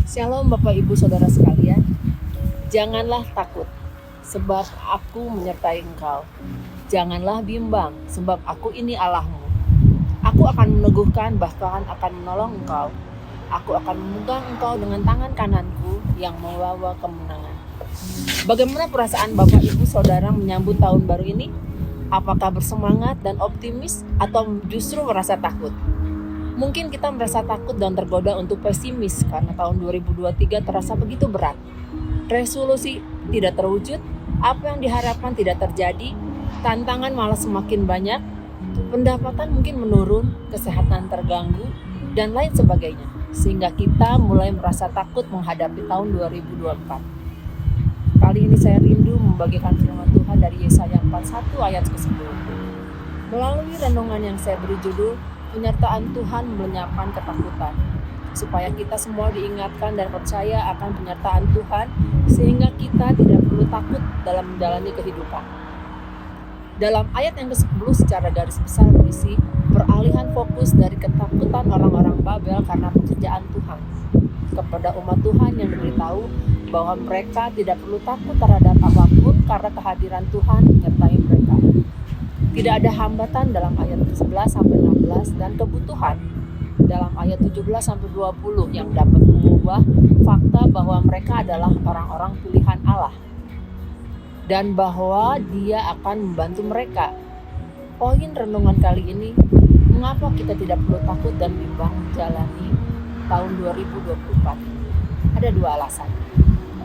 Shalom Bapak Ibu Saudara sekalian, janganlah takut, sebab aku menyertai engkau. Janganlah bimbang, sebab aku ini Allahmu. Aku akan meneguhkan, bahkan akan menolong engkau. Aku akan memegang engkau dengan tangan kananku yang membawa kemenangan. Bagaimana perasaan Bapak Ibu Saudara menyambut tahun baru ini? Apakah bersemangat dan optimis atau justru merasa takut? Mungkin kita merasa takut dan tergoda untuk pesimis karena tahun 2023 terasa begitu berat. Resolusi tidak terwujud, apa yang diharapkan tidak terjadi, tantangan malah semakin banyak, pendapatan mungkin menurun, kesehatan terganggu, dan lain sebagainya. Sehingga kita mulai merasa takut menghadapi tahun 2024. Kali ini saya rindu membagikan firman Tuhan dari Yesaya 41 ayat ke-10. Melalui renungan yang saya beri judul, penyertaan Tuhan melenyapkan ketakutan, supaya kita semua diingatkan dan percaya akan penyertaan Tuhan, sehingga kita tidak perlu takut dalam menjalani kehidupan. Dalam ayat yang ke-10 secara garis besar berisi peralihan fokus dari ketakutan orang-orang Babel karena pekerjaan Tuhan kepada umat Tuhan yang diberitahu bahwa mereka tidak perlu takut terhadap apapun karena kehadiran Tuhan menyertai mereka. Tidak ada hambatan dalam ayat 11-16 dan kebutuhan dalam ayat 17-20 yang dapat mengubah fakta bahwa mereka adalah orang-orang pilihan Allah dan bahwa Dia akan membantu mereka. Poin renungan kali ini, mengapa kita tidak perlu takut dan bimbang menjalani tahun 2024? Ada dua alasan.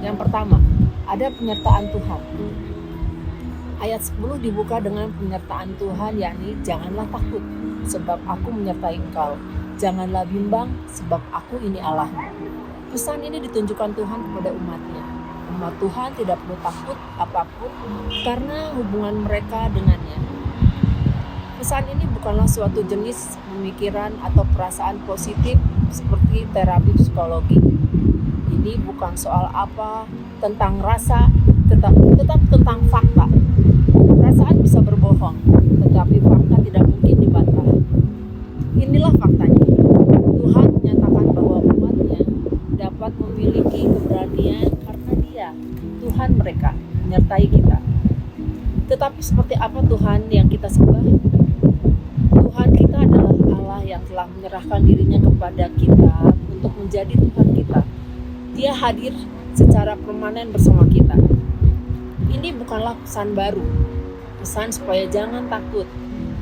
Yang pertama, ada penyertaan Tuhan. Ayat 10 dibuka dengan penyertaan Tuhan, yakni janganlah takut, sebab aku menyertai engkau. Janganlah bimbang, sebab aku ini Allahmu. Pesan ini ditunjukkan Tuhan kepada umatnya. Umat Tuhan tidak perlu takut apapun karena hubungan mereka dengannya. Pesan ini bukanlah suatu jenis pemikiran atau perasaan positif seperti terapi psikologi. Ini bukan soal apa tentang rasa, tetap tentang fakta. Perasaan bisa berbohong, tetapi fakta tidak mungkin dibantah. Inilah faktanya. Tuhan menyatakan bahwa umatnya dapat memiliki keberanian karena Dia, Tuhan mereka, menyertai kita. Tetapi seperti apa Tuhan yang kita sembah? Tuhan kita adalah Allah yang telah menyerahkan dirinya kepada kita untuk menjadi Tuhan kita. Dia hadir secara permanen bersama kita. Ini bukanlah pesan baru. Pesan supaya jangan takut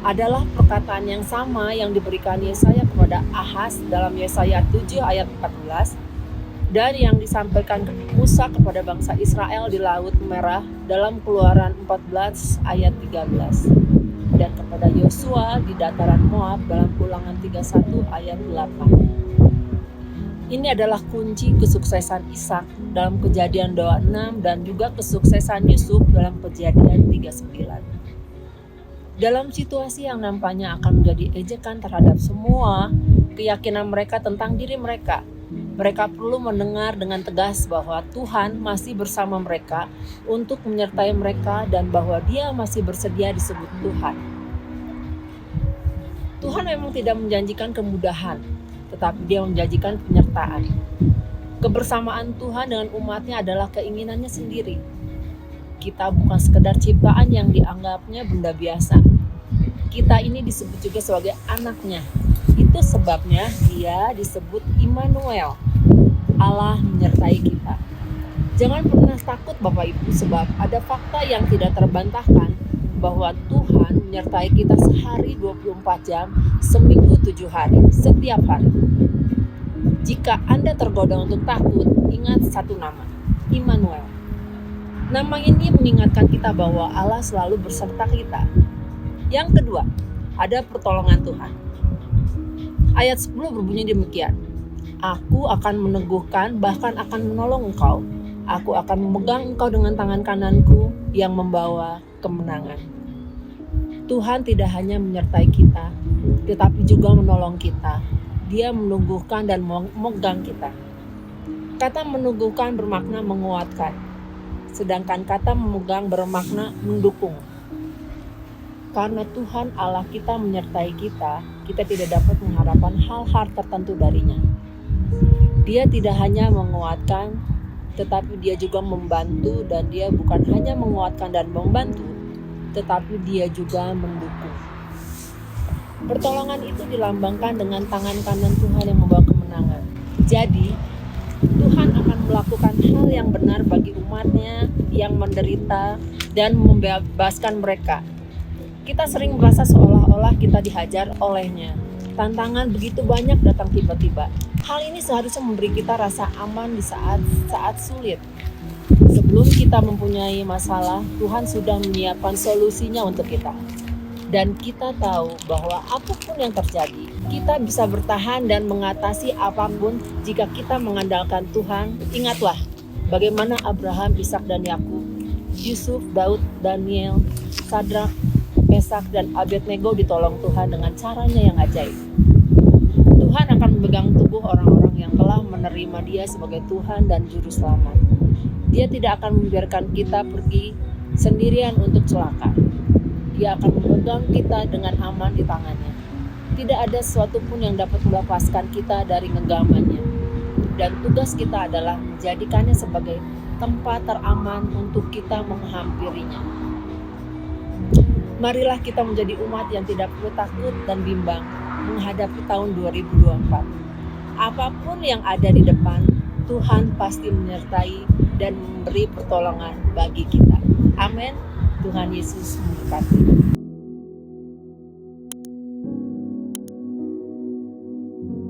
adalah perkataan yang sama yang diberikan Yesaya kepada Ahaz dalam Yesaya 7 ayat 14 dan yang disampaikan Musa kepada bangsa Israel di Laut Merah dalam Keluaran 14 ayat 13 dan kepada Yosua di dataran Moab dalam Ulangan 31 ayat 8. Ini adalah kunci kesuksesan Ishak dalam Kejadian 26 dan juga kesuksesan Yusuf dalam Kejadian 39. Dalam situasi yang nampaknya akan menjadi ejekan terhadap semua keyakinan mereka tentang diri mereka, mereka perlu mendengar dengan tegas bahwa Tuhan masih bersama mereka untuk menyertai mereka dan bahwa Dia masih bersedia disebut Tuhan. Tuhan memang tidak menjanjikan kemudahan, tetapi Dia menjanjikan penyertaan. Kebersamaan Tuhan dengan umatnya adalah keinginannya sendiri. Kita bukan sekedar ciptaan yang dianggapnya benda biasa. Kita ini disebut juga sebagai anaknya. Itu sebabnya Dia disebut Immanuel, Allah menyertai kita. Jangan pernah takut Bapak Ibu, sebab ada fakta yang tidak terbantahkan bahwa Tuhan menyertai kita sehari 24 jam, seminggu 7 hari, setiap hari. Jika Anda tergoda untuk takut, ingat satu nama, Immanuel. Nama ini mengingatkan kita bahwa Allah selalu beserta kita. Yang kedua, ada pertolongan Tuhan. Ayat 10 berbunyi demikian. Aku akan meneguhkan, bahkan akan menolong engkau. Aku akan memegang engkau dengan tangan kananku yang membawa kemenangan. Tuhan tidak hanya menyertai kita, tetapi juga menolong kita. Dia meneguhkan dan memegang kita. Kata meneguhkan bermakna menguatkan. Sedangkan kata memegang bermakna mendukung. Karena Tuhan Allah kita menyertai kita, kita tidak dapat mengharapkan hal-hal tertentu darinya. Dia tidak hanya menguatkan, tetapi dia juga membantu, dan dia bukan hanya menguatkan dan membantu, tetapi dia juga mendukung. Pertolongan itu dilambangkan dengan tangan kanan Tuhan yang membawa kemenangan. Jadi, Tuhan akan melakukan hal yang benar bagi umatnya yang menderita dan membebaskan mereka. Kita sering merasa seolah-olah kita dihajar olehnya. Tantangan begitu banyak datang tiba-tiba. Hal ini seharusnya memberi kita rasa aman di saat sulit. Sebelum kita mempunyai masalah, Tuhan sudah menyiapkan solusinya untuk kita. Dan kita tahu bahwa apapun yang terjadi, kita bisa bertahan dan mengatasi apapun jika kita mengandalkan Tuhan. Ingatlah bagaimana Abraham, Ishak dan Yakub, Yusuf, Daud, Daniel, Sadrak, Mesak dan Abednego ditolong Tuhan dengan caranya yang ajaib. Tuhan akan memegang tubuh orang-orang yang telah menerima Dia sebagai Tuhan dan Juru Selamat. Dia tidak akan membiarkan kita pergi sendirian untuk celaka. Dia akan memegang kita dengan aman di tangannya. Tidak ada sesuatu pun yang dapat melepaskan kita dari genggamannya. Dan tugas kita adalah menjadikannya sebagai tempat teraman untuk kita menghampirinya. Marilah kita menjadi umat yang tidak perlu takut dan bimbang menghadapi tahun 2024. Apapun yang ada di depan, Tuhan pasti menyertai dan memberi pertolongan bagi kita. Amin. Tuhan Yesus memberkati.